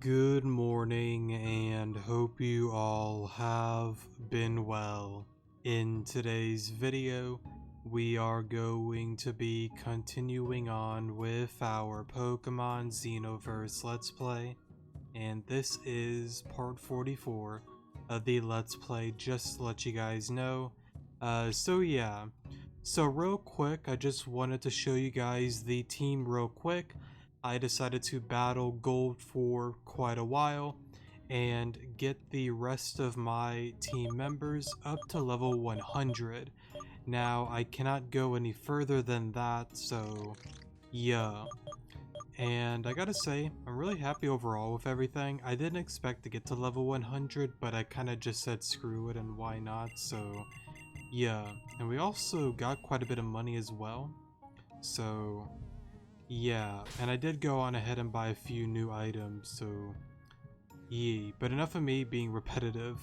Good morning and hope you all have been well. In today's video, we are going to be continuing on with our Pokemon Xenoverse Let's Play, and this is part 44 of the Let's Play, just to let you guys know. So real quick, I just wanted to show you guys the team real quick. I decided to battle gold for quite a while and get the rest of my team members up to level 100. Now, I cannot go any further than that, so yeah. And I gotta say, I'm really happy overall with everything. I didn't expect to get to level 100, but I kinda just said screw it and why not, so yeah. And we also got quite a bit of money as well, so yeah, and I did go on ahead and buy a few new items, so yee. But enough of me being repetitive.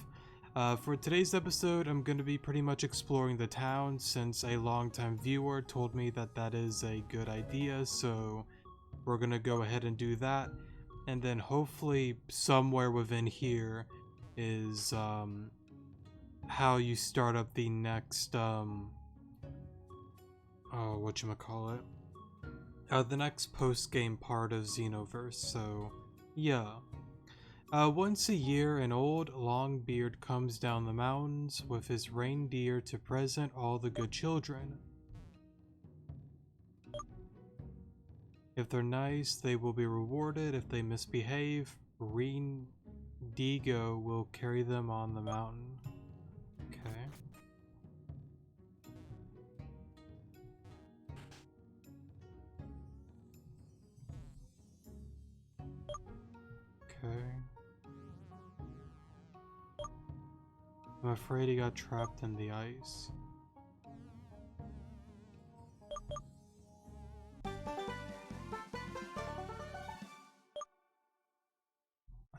For today's episode, I'm going to be pretty much exploring the town since a longtime viewer told me that that is a good idea, so we're going to go ahead and do that. And then hopefully somewhere within here is how you start up the next, whatchamacallit? The next post-game part of Xenoverse, so yeah. Once a year, an old Longbeard comes down the mountains with his reindeer to present all the good children. If they're nice, they will be rewarded. If they misbehave, Reindigo will carry them on the mountain. Okay. Okay. I'm afraid he got trapped in the ice.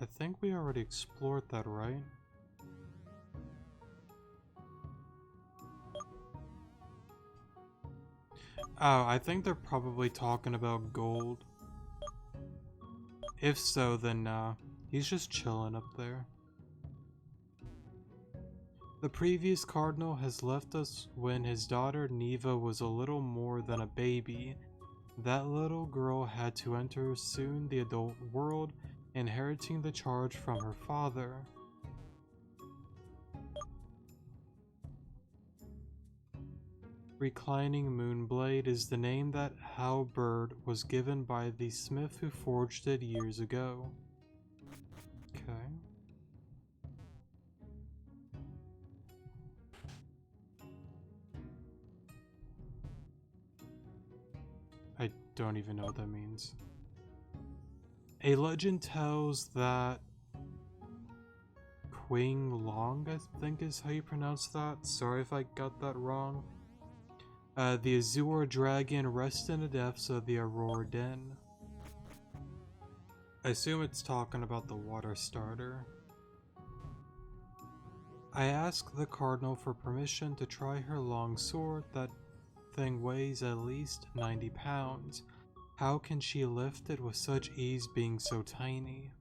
I think we already explored that, right? Oh, I think they're probably talking about gold. If so, then nah. He's just chilling up there. The previous cardinal has left us when his daughter Neva was a little more than a baby. That little girl had to enter soon the adult world, inheriting the charge from her father. Reclining Moonblade is the name that halberd was given by the smith who forged it years ago. Okay. I don't even know what that means. A legend tells that Qing Long, I think is how you pronounce that. Sorry if I got that wrong. The Azure Dragon rests in the depths of the Aurora Den. I assume it's talking about the water starter. I asked the Cardinal for permission to try her long sword. That thing weighs at least 90 pounds. How can she lift it with such ease being so tiny?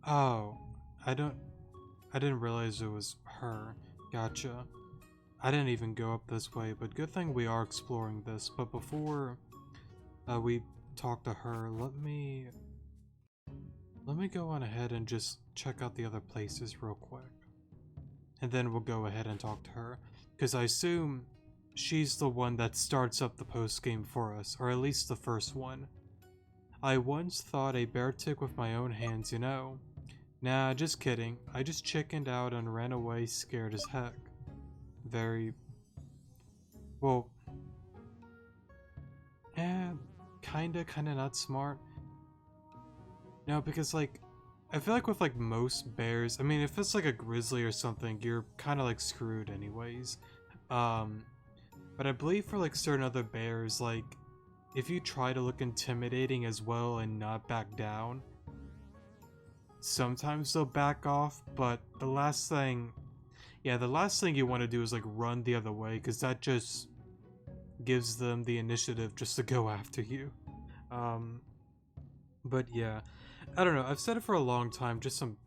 Oh, I didn't realize it was her. Gotcha. I didn't even go up this way, but good thing we are exploring this. But before we talk to her, let me go on ahead and just check out the other places real quick. And then we'll go ahead and talk to her. Because I assume she's the one that starts up the post-game for us, or at least the first one. I once thought a bear tick with my own hands, you know. Nah, just kidding. I just chickened out and ran away scared as heck. Very... well... kinda not smart. No, because like... I feel like with like most bears, I mean if it's like a grizzly or something, you're kinda like screwed anyways. But I believe for like certain other bears, like... if you try to look intimidating as well and not back down, sometimes they'll back off, but the last thing you want to do is like run the other way, because that just gives them the initiative just to go after you. Um, but yeah, I don't know. I've said it for a long time, just some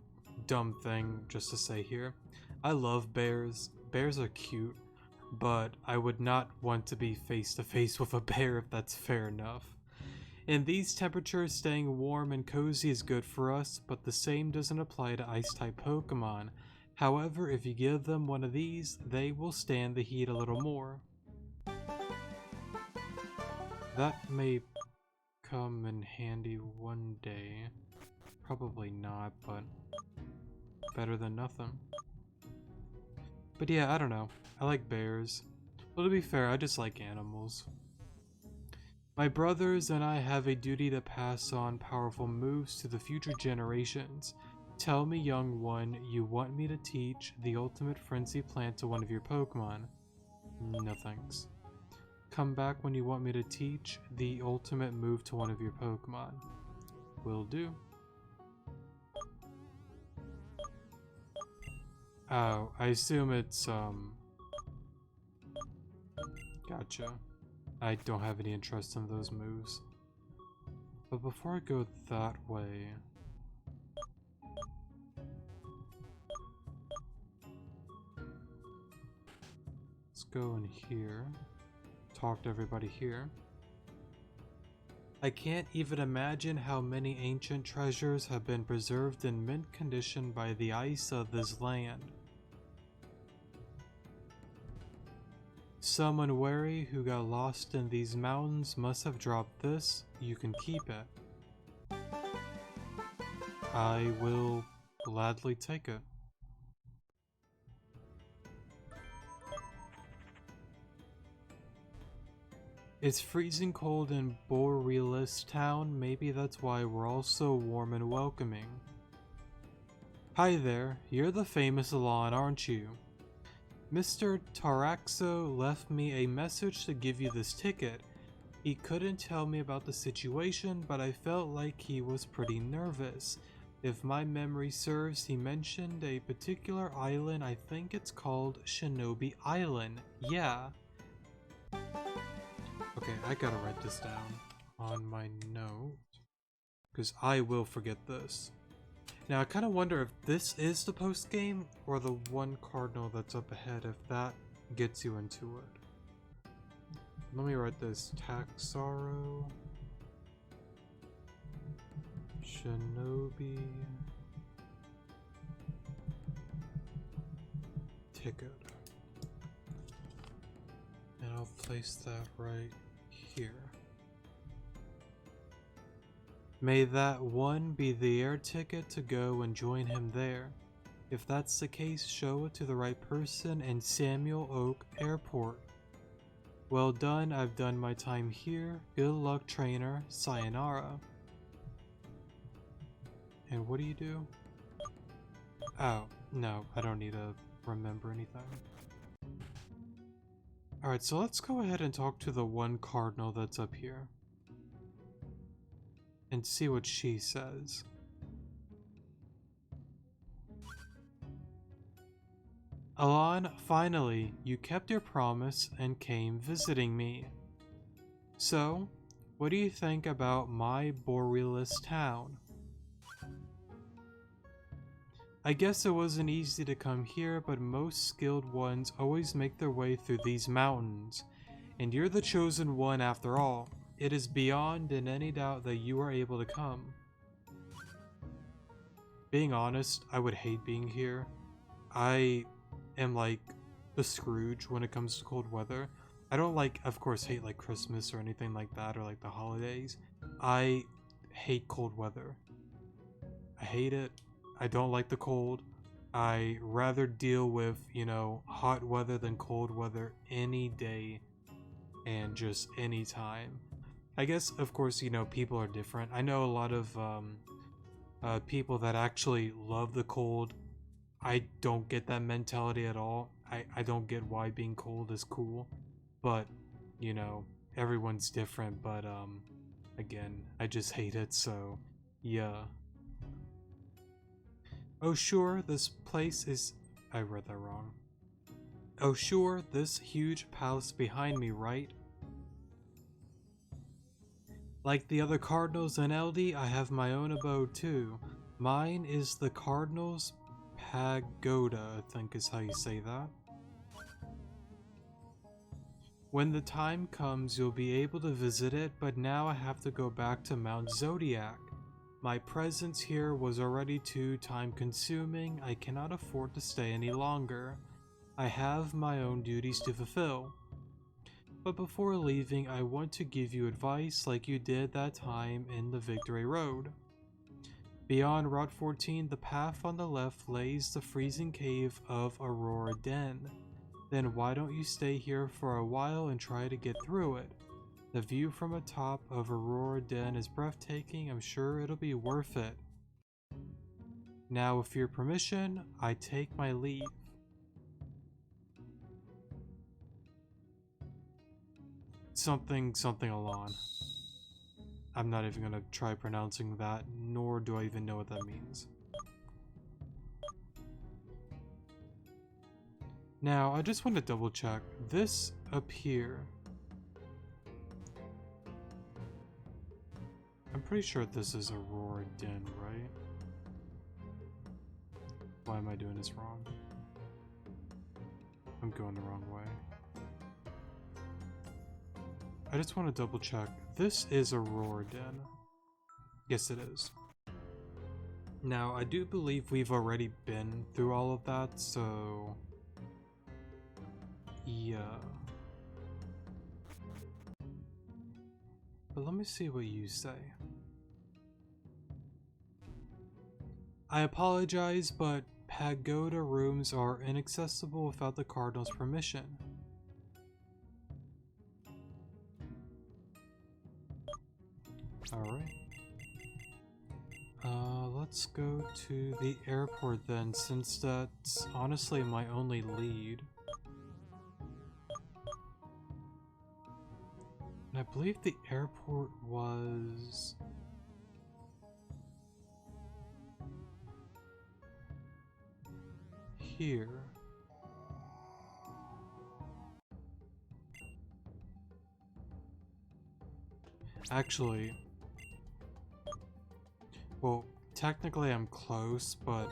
dumb thing just to say here. I love bears. Bears are cute, but I would not want to be face to face with a bear if that's fair enough. In these temperatures, staying warm and cozy is good for us, but the same doesn't apply to ice-type Pokemon. However, if you give them one of these, they will stand the heat a little more. That may come in handy one day. Probably not, but better than nothing. But yeah, I don't know. I like bears. Well, to be fair, I just like animals. My brothers and I have a duty to pass on powerful moves to the future generations. Tell me, young one, you want me to teach the ultimate frenzy plant to one of your Pokemon? No thanks. Come back when you want me to teach the ultimate move to one of your Pokemon. Will do. Oh, I assume it's, gotcha. I don't have any interest in those moves. But before I go that way... let's go in here. Talk to everybody here. I can't even imagine how many ancient treasures have been preserved in mint condition by the ice of this land. Someone wary who got lost in these mountains must have dropped this. You can keep it. I will gladly take it. It's freezing cold in Borealis Town. Maybe that's why we're all so warm and welcoming. Hi there, you're the famous Alon, aren't you? Mr. Taraxo left me a message to give you this ticket. He couldn't tell me about the situation, but I felt like he was pretty nervous. If my memory serves, he mentioned a particular island. I think it's called Shinobi Island. Yeah. Okay, I gotta write this down on my note, because I will forget this. Now, I kind of wonder if this is the post-game, or the one cardinal that's up ahead, if that gets you into it. Let me write this. Taxaro. Shinobi. Ticket. And I'll place that right here. May that one be the air ticket to go and join him there. If that's the case, show it to the right person in Samuel Oak Airport. Well done, I've done my time here. Good luck, trainer. Sayonara. And what do you do? Oh, no, I don't need to remember anything. Alright, so let's go ahead and talk to the one cardinal that's up here. And see what she says. Alon, finally, you kept your promise and came visiting me. So, what do you think about my Borealis town? I guess it wasn't easy to come here, but most skilled ones always make their way through these mountains. And you're the chosen one after all. It is beyond in any doubt that you are able to come. Being honest, I would hate being here. I am like the Scrooge when it comes to cold weather. I don't like, of course, hate like Christmas or anything like that, or like the holidays. I hate cold weather. I hate it. I don't like the cold. I rather deal with, you know, hot weather than cold weather any day and just any time. I guess, of course, you know, people are different. I know a lot of people that actually love the cold. I don't get that mentality at all. I don't get why being cold is cool. But, you know, everyone's different. But, again, I just hate it, so, yeah. Oh, sure, this place is... I read that wrong. Oh, sure, this huge palace behind me, right? Like the other Cardinals in LD, I have my own abode too. Mine is the Cardinals Pagoda, I think is how you say that. When the time comes, you'll be able to visit it, but now I have to go back to Mount Zodiac. My presence here was already too time-consuming. I cannot afford to stay any longer. I have my own duties to fulfill. But before leaving, I want to give you advice like you did that time in the Victory Road. Beyond Route 14, the path on the left lays the freezing cave of Aurora Den. Then why don't you stay here for a while and try to get through it? The view from the top of Aurora Den is breathtaking. I'm sure it'll be worth it. Now, with your permission, I take my leave. Something along. I'm not even gonna try pronouncing that, nor do I even know what that means. Now, I just want to double check. This up here. I'm pretty sure this is Aurora Den, right? Why am I doing this wrong? I'm going the wrong way. I just want to double check. This is Aurora Den. Yes, it is. Now, I do believe we've already been through all of that, so... yeah. But let me see what you say. I apologize, but pagoda rooms are inaccessible without the Cardinal's permission. Alright. Let's go to the airport then, since that's honestly my only lead. And I believe the airport was... here. Actually... well, technically I'm close, but...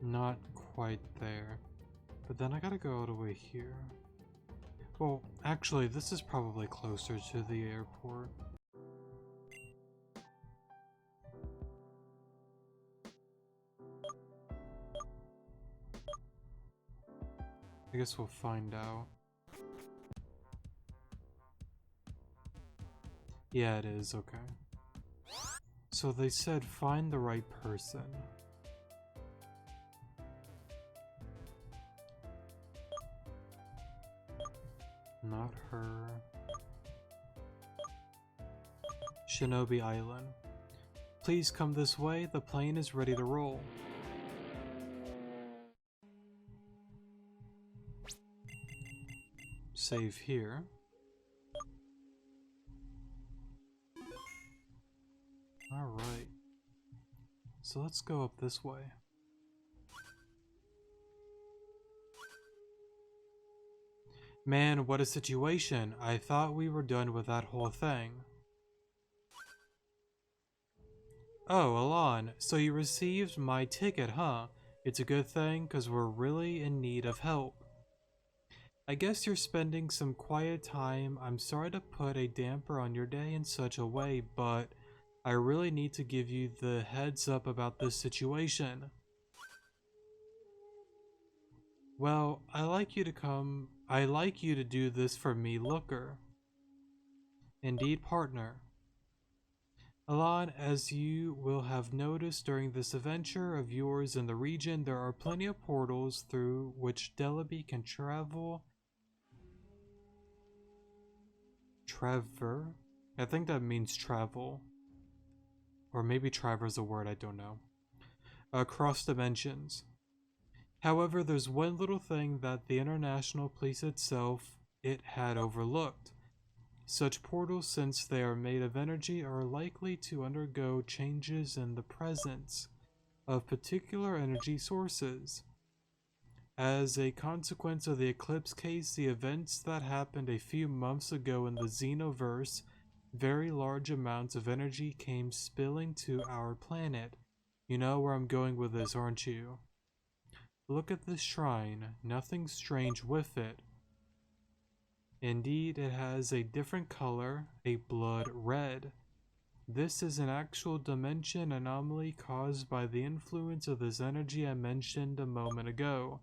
not quite there. But then I gotta go all the way here. Well, actually, this is probably closer to the airport. I guess we'll find out. Yeah, it is, okay. So they said find the right person. Not her. Shinobi Island. Please come this way, the plane is ready to roll. Save here. Alright. So let's go up this way. Man, what a situation. I thought we were done with that whole thing. Oh, Alon, so you received my ticket, huh? It's a good thing, cause we're really in need of help. I guess you're spending some quiet time. I'm sorry to put a damper on your day in such a way, but I really need to give you the heads up about this situation. Well, I like you to do this for me, Looker. Indeed, partner. Alon, as you will have noticed during this adventure of yours in the region, there are plenty of portals through which Delaby can travel. Trevor? I think that means travel. Or maybe traverse a word, I don't know. Across dimensions. However, there's one little thing that the International Police itself had overlooked. Such portals, since they are made of energy, are likely to undergo changes in the presence of particular energy sources. As a consequence of the eclipse case, the events that happened a few months ago in the Xenoverse, very large amounts of energy came spilling to our planet. You know where I'm going with this, aren't you? Look at this shrine, nothing strange with it. Indeed, it has a different color, a blood red. This is an actual dimension anomaly caused by the influence of this energy I mentioned a moment ago.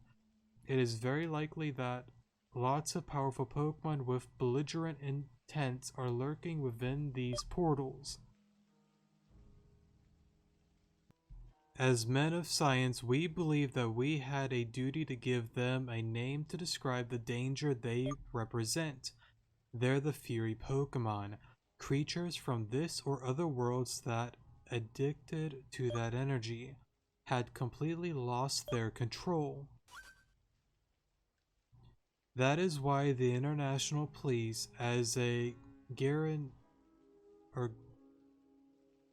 It is very likely that lots of powerful Pokemon with belligerent intents are lurking within these portals. As men of science, we believe that we had a duty to give them a name to describe the danger they represent. They're the Fury Pokemon, creatures from this or other worlds that, addicted to that energy, had completely lost their control. That is why the international police, as a guaran or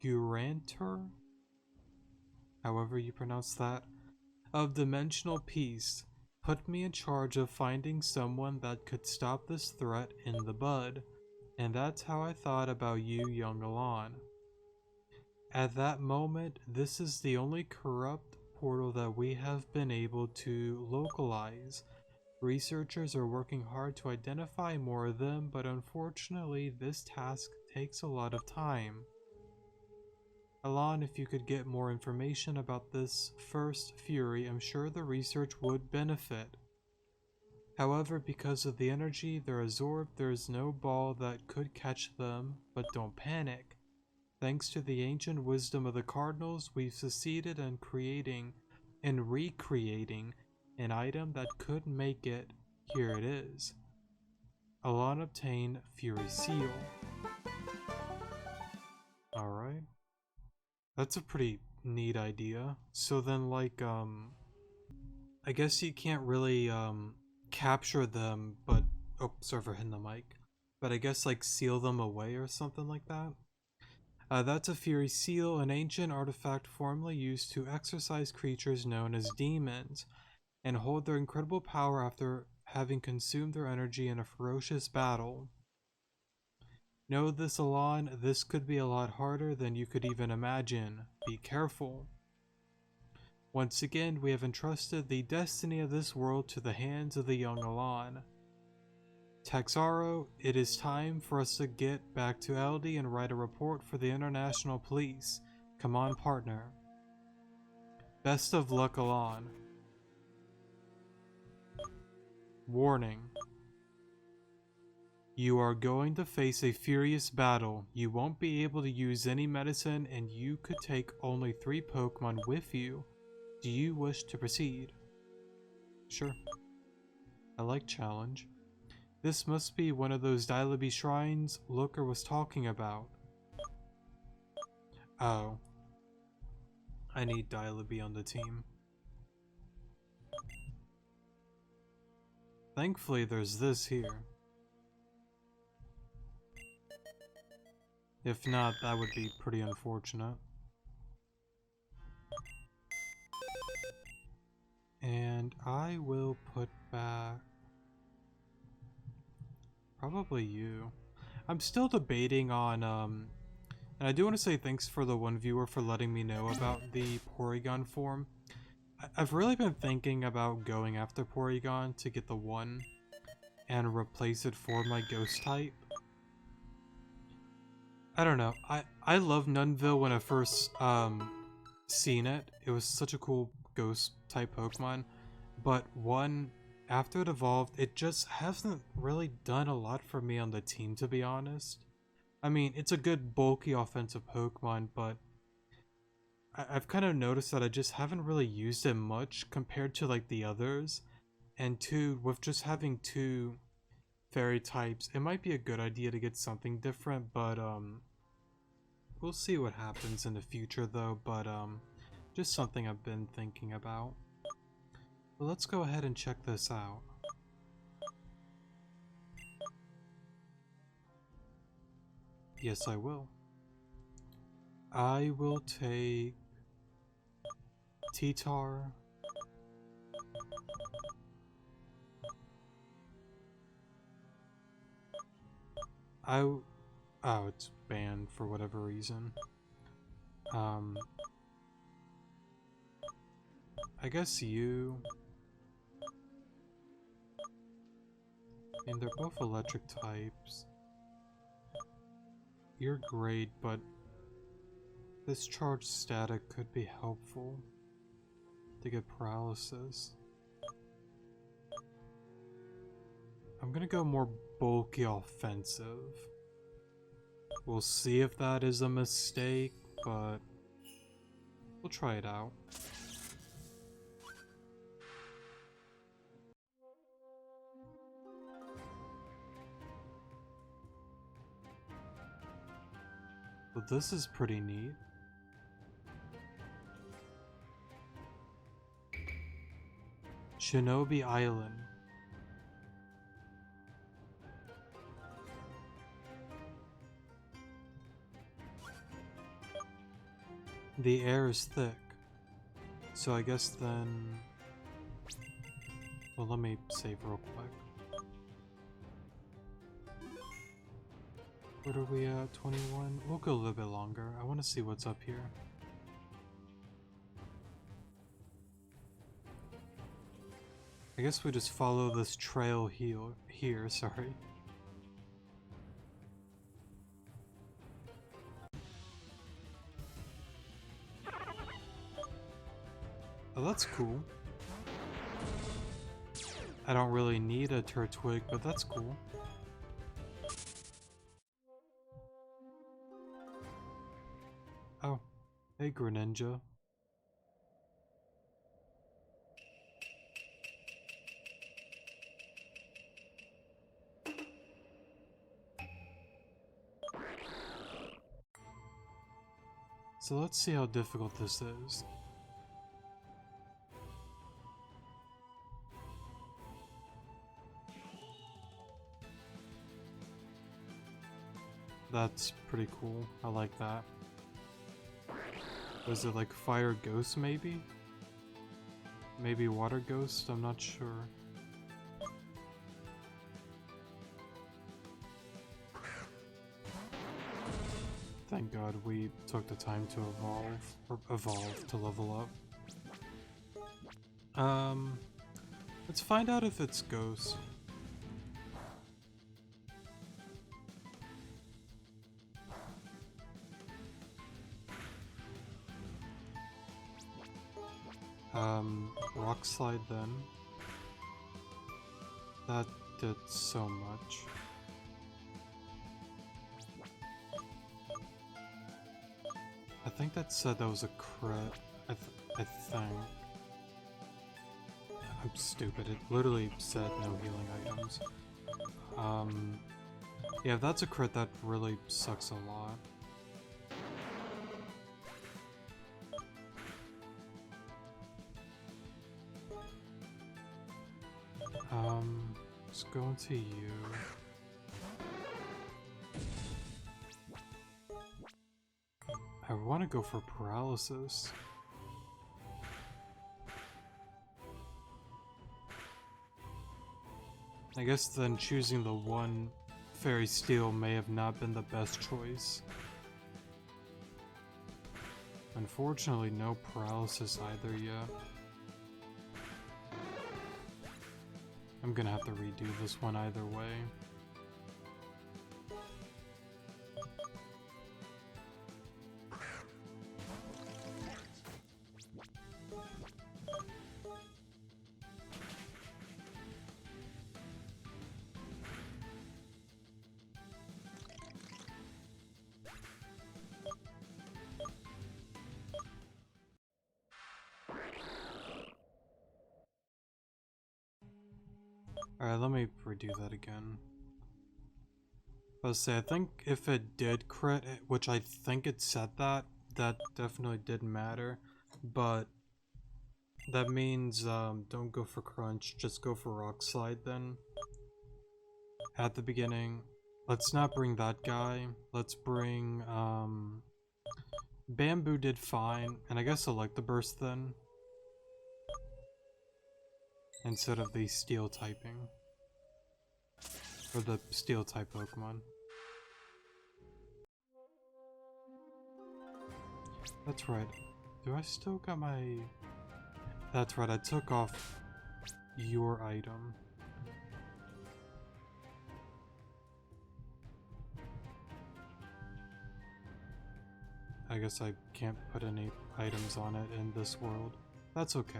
guarantor, however you pronounce that, of dimensional peace, put me in charge of finding someone that could stop this threat in the bud, and that's how I thought about you, young Alon. At that moment, this is the only corrupt portal that we have been able to localize. Researchers are working hard to identify more of them, but unfortunately this task takes a lot of time. Alon, if you could get more information about this first Fury, I'm sure the research would benefit. However, because of the energy they're absorbed, there is no ball that could catch them, but don't panic. Thanks to the ancient wisdom of the Cardinals, we've succeeded in creating and recreating an item that could make it. Here it is. Alon obtained Fury Seal. Alright. That's a pretty neat idea. So then I guess you can't really capture them, but oh, sorry for hitting the mic. But I guess like seal them away or something like that. That's a Fury Seal, an ancient artifact formerly used to exorcise creatures known as demons, and hold their incredible power after having consumed their energy in a ferocious battle. Know this, Alon, this could be a lot harder than you could even imagine. Be careful. Once again, we have entrusted the destiny of this world to the hands of the young Alon. Taxaro, it is time for us to get back to Eldy and write a report for the international police. Come on, partner. Best of luck, Alon. Warning. You are going to face a furious battle. You won't be able to use any medicine, and you could take only 3 Pokemon with you. Do you wish to proceed? Sure. I like challenge. This must be one of those Dialybe shrines Looker was talking about. Oh. I need Dialybe on the team. Thankfully, there's this here. If not, that would be pretty unfortunate. And I will put back... probably you. I'm still debating on, and I do want to say thanks for the one viewer for letting me know about the Porygon form. I've really been thinking about going after Porygon to get the 1 and replace it for my Ghost type. I don't know. I love Nunville when I first seen it. It was such a cool Ghost type Pokemon. But after it evolved, it just hasn't really done a lot for me on the team, to be honest. I mean, it's a good bulky offensive Pokemon, but I've kind of noticed that I just haven't really used it much compared to like the others. And 2, with just having 2 fairy types, it might be a good idea to get something different, but we'll see what happens in the future though, but just something I've been thinking about. But let's go ahead and check this out. Yes, I will. I will take T-Tar, Oh, it's banned for whatever reason. I guess you... And they're both electric types. You're great, but this charge static could be helpful to get paralysis. I'm gonna go more bulky offensive. We'll see if that is a mistake, but we'll try it out. But this is pretty neat. Shinobi Island. The air is thick. So I guess then... Well, let me save real quick. What are we at? 21? We'll go a little bit longer. I want to see what's up here. I guess we just follow this trail here, sorry. Oh, that's cool. I don't really need a Turtwig, but that's cool. Oh, hey Greninja. So let's see how difficult this is. That's pretty cool. I like that. Was it like Fire Ghost maybe? Maybe Water Ghost? I'm not sure. Thank God we took the time to evolve to level up. Let's find out if it's Ghost. Rock Slide then. That did so much. I think that said that was a crit. I think. I'm stupid. It literally said no healing items. Yeah, if that's a crit, that really sucks a lot. Let's go into you. I want to go for paralysis. I guess then choosing the one Fairy Steel may have not been the best choice. Unfortunately, no paralysis either yet. I'm gonna have to redo this one either way. Alright, let me redo that again. I think if it did crit, which I think it said that definitely didn't matter. But that means don't go for Crunch, just go for Rock Slide then. At the beginning. Let's not bring that guy. Let's bring Bamboo did fine, and I guess I like the burst then. instead of the steel typing. Or the steel type Pokemon. That's right. Do I still got my... That's right, I took off your item. I guess I can't put any items on it in this world. That's okay.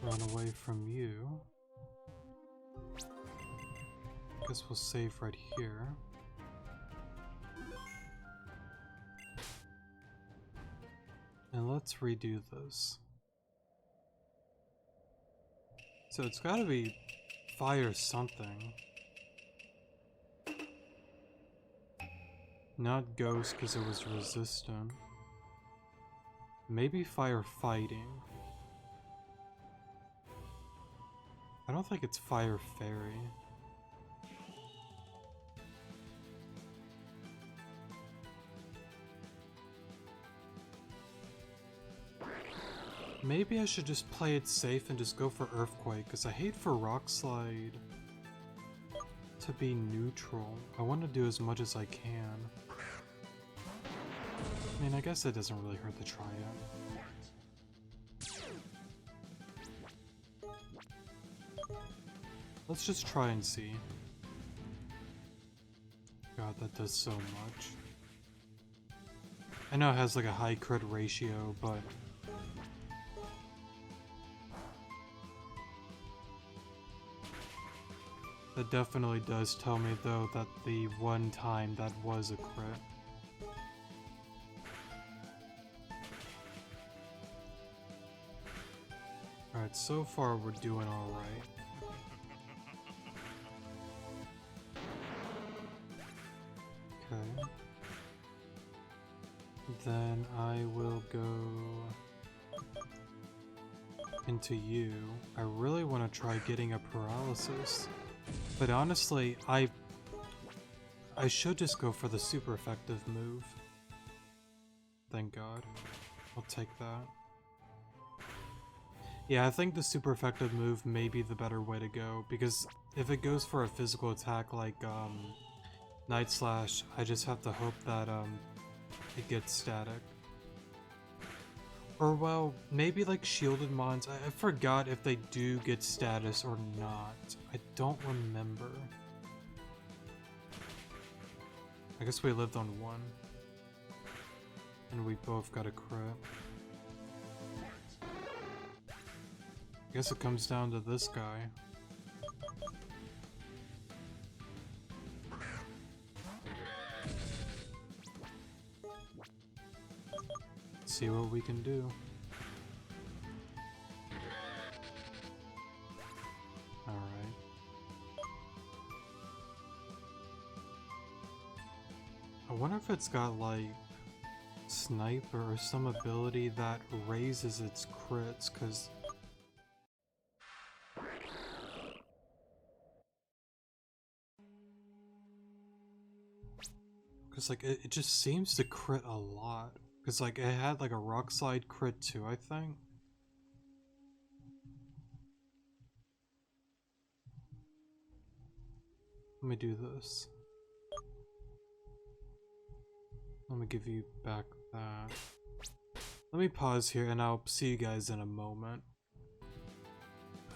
Run away from you. Guess we'll save right here. And let's redo this. So it's gotta be fire something. Not ghost because it was resistant. Maybe fire fighting. I don't think it's fire fairy. Maybe I should just play it safe and just go for Earthquake, because I hate for Rock Slide to be neutral. I want to do as much as I can. I mean, I guess it doesn't really hurt to try it. Let's just try and see. God, that does so much. I know it has like a high crit ratio, but... that definitely does tell me, though, that the one time that was a crit. Alright, so far we're doing alright. Okay. Then I will go into you. I really want to try getting a paralysis. But honestly, I should just go for the super effective move. Thank God. I'll take that. Yeah, I think the super effective move may be the better way to go, because if it goes for a physical attack like Night Slash, I just have to hope that it gets static. Or well, maybe like shielded mons. I forgot if they do get status or not. I don't remember. I guess we lived on one. And we both got a crit. I guess it comes down to this guy. See what we can do. Alright. I wonder if it's got like sniper or some ability that raises its crits, because like it just seems to crit a lot. Because, like, it had, like, a Rock Slide crit too, I think. Let me do this. Let me give you back that. Let me pause here and I'll see you guys in a moment.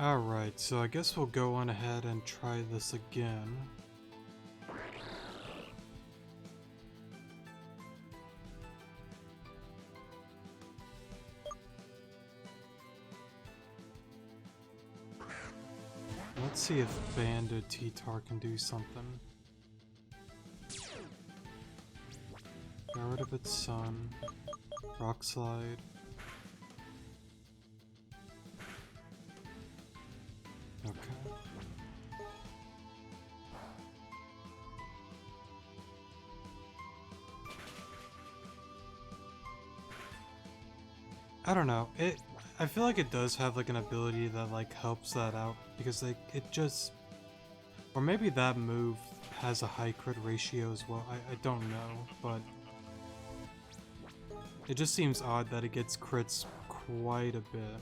Alright, so I guess we'll go on ahead and try this again. Let's see if Banded T-Tar can do something. Get rid of its sun. Rock Slide. Okay. I don't know. I feel like it does have like an ability that like helps that out because like it just, or maybe that move has a high crit ratio as well. I don't know, but it just seems odd that it gets crits quite a bit.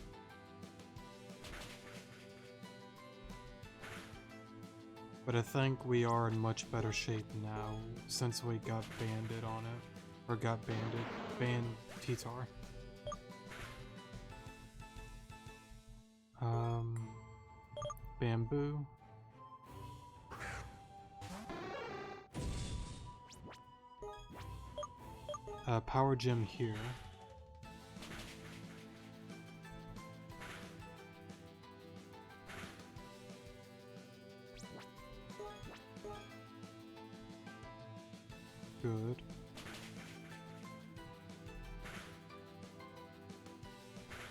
But I think we are in much better shape now since we got banded on it. Or got banned T-Tar. Bamboo. Power gem here. Good.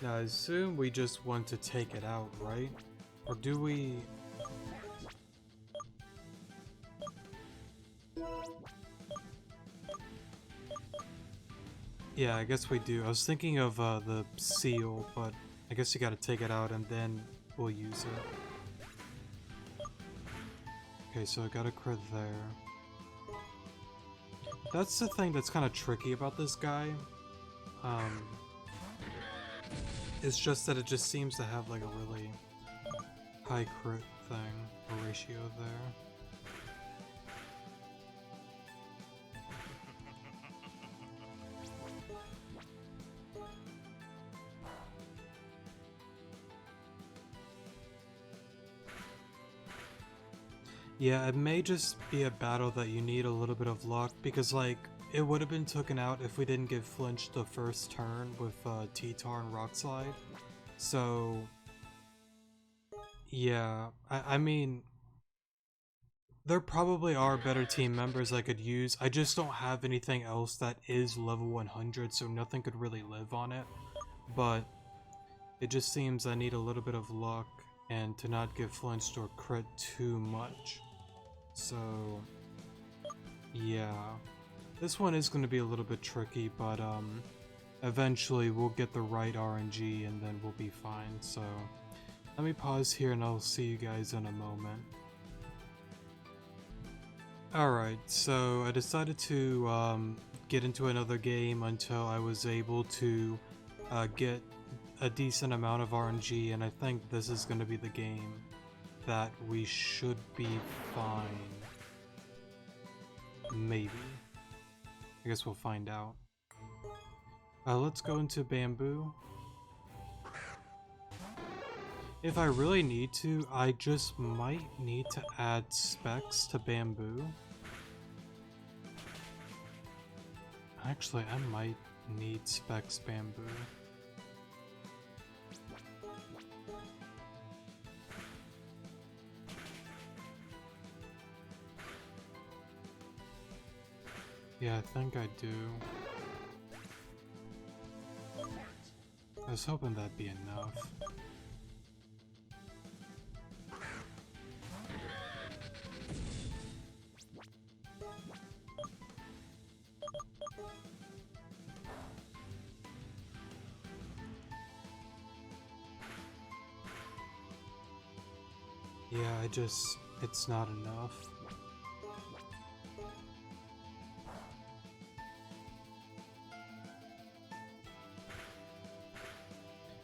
Now I assume we just want to take it out, right? Or do we... Yeah, I guess we do. I was thinking of the seal, but I guess you gotta take it out and then we'll use it. Okay, so I got a crit there. That's the thing that's kind of tricky about this guy. It's just that it just seems to have like a really high crit thing, or ratio there. Yeah, it may just be a battle that you need a little bit of luck, because like, it would have been taken out if we didn't get flinched the first turn with T-Tar and Rock Slide. So, yeah, I mean, there probably are better team members I could use. I just don't have anything else that is level 100, so nothing could really live on it. But it just seems I need a little bit of luck and to not get flinched or crit too much. So, yeah. This one is going to be a little bit tricky, but eventually we'll get the right RNG and then we'll be fine. So, let me pause here and I'll see you guys in a moment. Alright, so I decided to get into another game until I was able to get a decent amount of RNG, and I think this is going to be the game that we should be fine. Maybe. I guess we'll find out. Let's go into Bamboo. If I really need to, I just might need to add specs to Bamboo. Actually, I might need specs Bamboo. Yeah, I think I do. I was hoping that'd be enough. Yeah, it's not enough.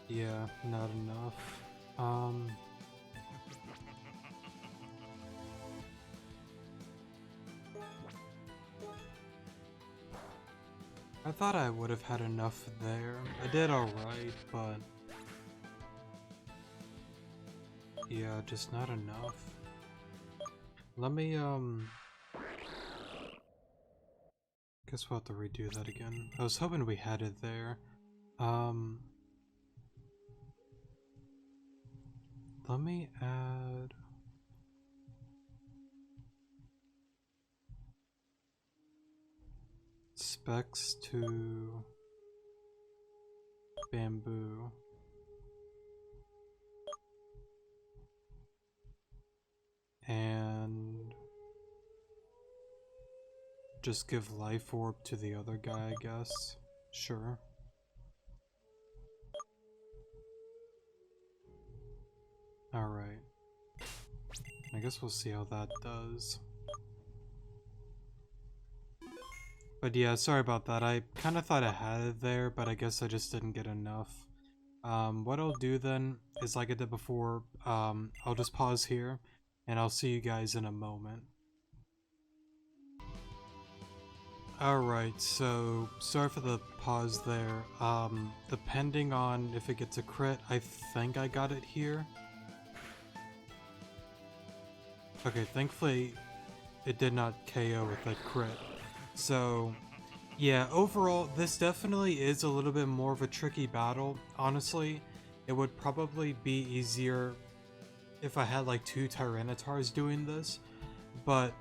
Yeah, not enough. I thought I would have had enough there. I did alright, but... yeah, just not enough. Let me, guess we'll have to redo that again. I was hoping we had it there. Let me add... specs to... Bamboo. And... just give life orb to the other guy, I guess. Sure. Alright. I guess we'll see how that does. But yeah, sorry about that. I kind of thought I had it there, but I guess I just didn't get enough. What I'll do then is, like I did before, I'll just pause here, and I'll see you guys in a moment. Alright, so sorry for the pause there. Depending on if it gets a crit, I think I got it here. Okay, thankfully it did not KO with that crit. So, yeah, overall, this definitely is a little bit more of a tricky battle. Honestly, it would probably be easier if I had like 2 Tyrannitars doing this, but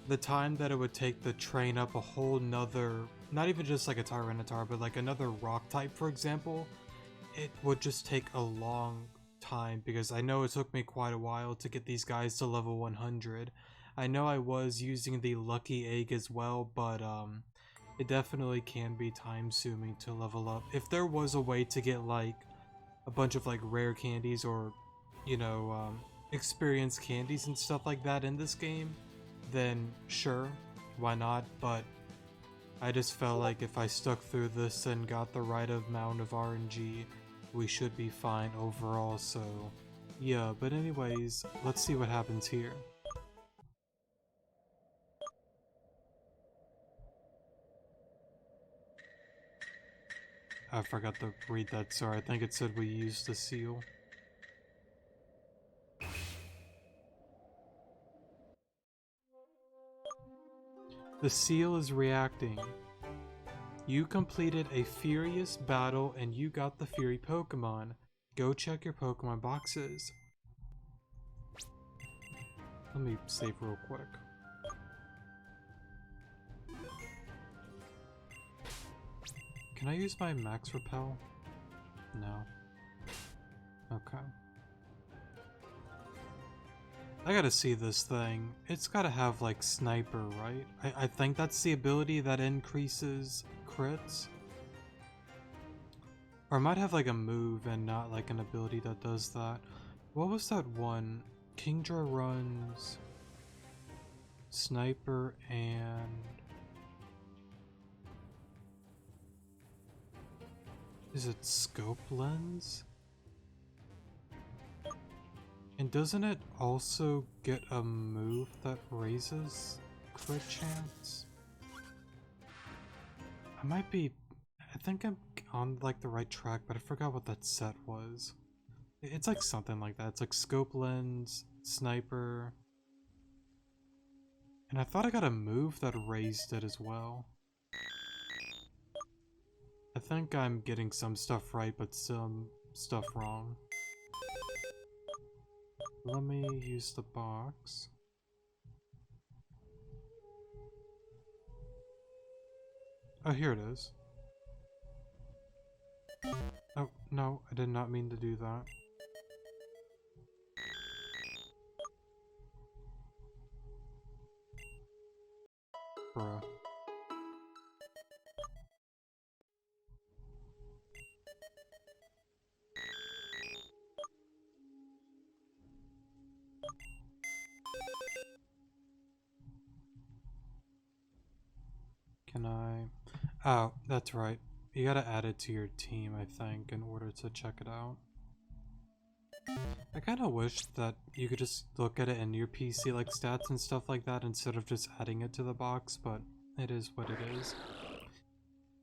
the time that it would take to train up a whole nother, not even just like a Tyranitar, but like another rock type, for example, it would just take a long time, because I know it took me quite a while to get these guys to level 100. I know I was using the lucky egg as well, but it definitely can be time consuming to level up. If there was a way to get like a bunch of like rare candies, or you know, experience candies and stuff like that in this game, then sure, why not? But I just felt like if I stuck through this and got the right amount of RNG, we should be fine overall. So yeah, but anyways, let's see what happens here. I forgot to read that, sorry. I think it said we used the seal. The seal is reacting. You completed a furious battle and you got the Fury Pokemon. Go check your Pokemon boxes. Let me save real quick. Can I use my Max Repel? No. Okay. I gotta see this thing. It's gotta have like Sniper, right? I think that's the ability that increases crits. Or it might have like a move and not like an ability that does that. What was that one? Kingdra runs Sniper and... Is it Scope Lens? And doesn't it also get a move that raises crit chance? I think I'm on like the right track, but I forgot what that set was. It's like something like that. It's like Scope Lens, Sniper, and I thought I got a move that raised it as well. I think I'm getting some stuff right, but some stuff wrong. Let me use the box. Oh, here it is. Oh, no, I did not mean to do that. Bruh. Can I... Oh, that's right. You gotta add it to your team, I think, in order to check it out. I kinda wish that you could just look at it in your PC, like stats and stuff like that, instead of just adding it to the box, but it is what it is.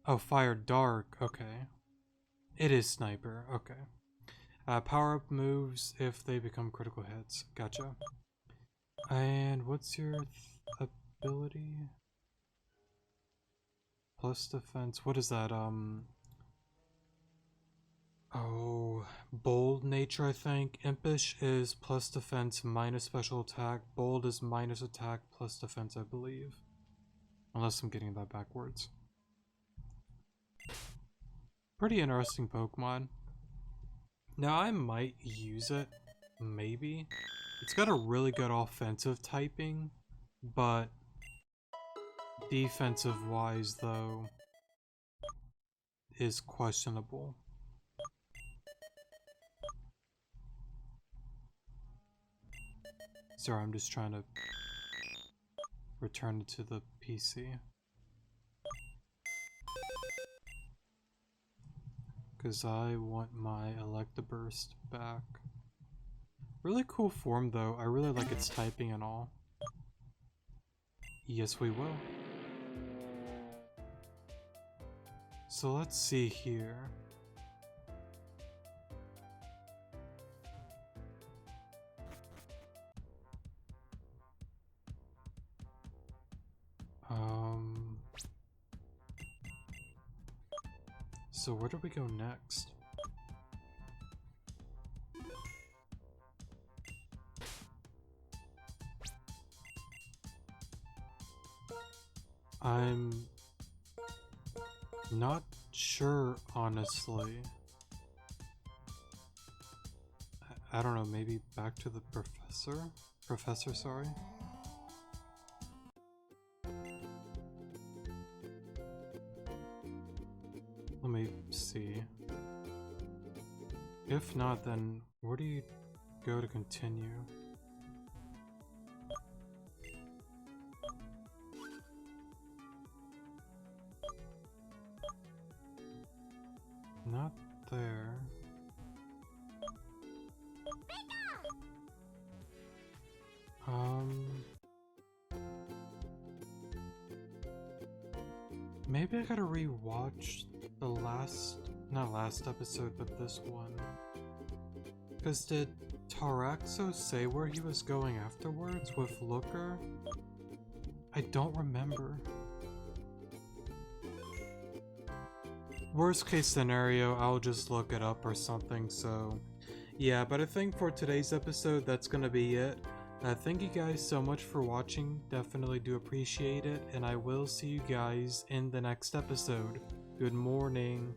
Oh, Fire Dark, okay. It is Sniper, okay. Power-up moves if they become critical hits. Gotcha. And what's your ability? Plus defense. What is that? Oh, bold nature, I think. Impish is plus defense minus special attack. Bold is minus attack plus defense, I believe. Unless I'm getting that backwards. Pretty interesting Pokemon. Now, I might use it. Maybe. It's got a really good offensive typing, but defensive-wise, though, is questionable. Sorry, I'm just trying to return it to the PC. Because I want my Electabuzz back. Really cool form though, I really like its typing and all. Yes, we will. So let's see here. So where do we go next? I'm not sure, honestly. I don't know, maybe back to the professor? Professor, sorry. Let me see. If not, then where do you go to continue? Not there. Maybe I gotta rewatch the not last episode, but this one. Because did Taraxo say where he was going afterwards with Looker? I don't remember. Worst case scenario, I'll just look it up or something, so yeah, but I think for today's episode, that's gonna be it. Thank you guys so much for watching, definitely do appreciate it, and I will see you guys in the next episode. Good morning.